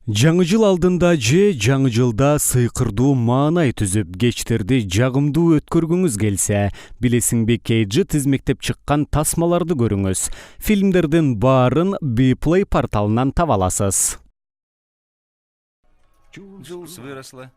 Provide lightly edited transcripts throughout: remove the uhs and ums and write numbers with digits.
Жаңы жыл алдында же жаңы жылда сыйкырдуу маанай түзүп, кечтерди жагымдуу өткөргүңүз келсе, билесиңби KG тизмектеп чыккан тасмаларды көрүңүз. Фильмдердин баарын Bplay порталынан таба аласыз. Джулс выросла,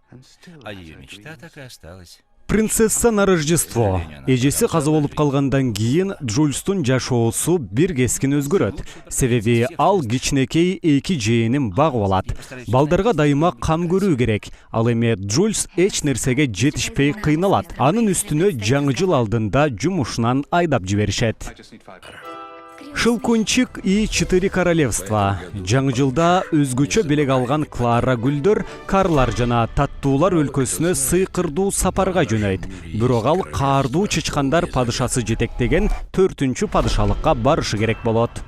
а ее мечта так и осталась. Принцесса на Рождество. Эжеси каза болуп калгандан кийин Джульстун жашоосу бир кескин өзгөрөт. Себеби ал кичинекей эки жээнин багып алат. Балдарга дайыма кам көрүү керек. Ал эми Джульс эч нерсеге жетишпей кыйналат. Анын үстүнө жаңы жыл алдында жумушунан айдап жиберишет. Шылкунчик и 4 королевства. Жаңы жылда өзгөчө белек алган Клара Гүлдөр карлар жана таттуулар өлкөсүнө сыйкырдуу сапарга жөнөйт. Бирок ал каардуу чычкандар падышасы жетектеген 4-чү падышалыкка барышы керек болот.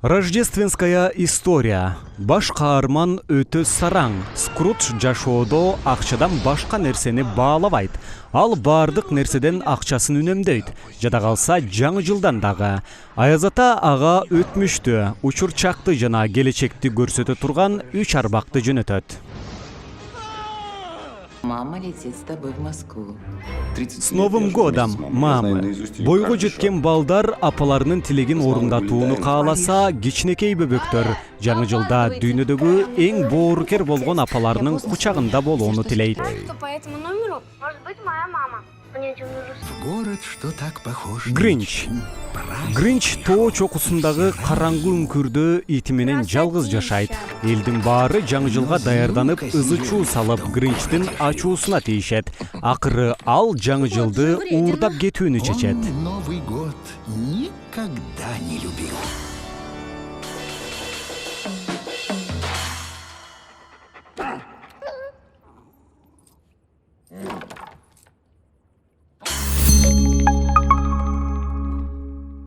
Рождественская история. Баш каарман өтө сараң. Скрудж жашоодо акчадан башка нерсени баалабайт. Ал бардык нерседен акчасын үнөмдөйт. Жада калса жаңы жылдан дагы. Аяз ата ага өтмүштү, учурчакты жана келечекти көрсөтө турган 3 арбакты жөнөтөт. Мама летит с тобой в Москву. С Новым годом, мамы! Бойго жеткен балдар апаларынын тилегин орундатууну кааласа, кичинекей бөбөктөр жаңы жылда дүйнөдөгү эң боорукер болгон апаларынын кучагында болууну тилейт. По этому номеру может быть моя мама. Город, что так похож. Гринч. Гринч тоо чокусундагы караңгы үңкүрдө ити менен жалгыз жашайт. Элдин баары жаңы жылга даярданып, ызы чуу салып, Гринчтин ачуусуна тийишет. Акыры ал жаңы жылды уурдап кетүүнү чечет. Он Новый год никогда не любил.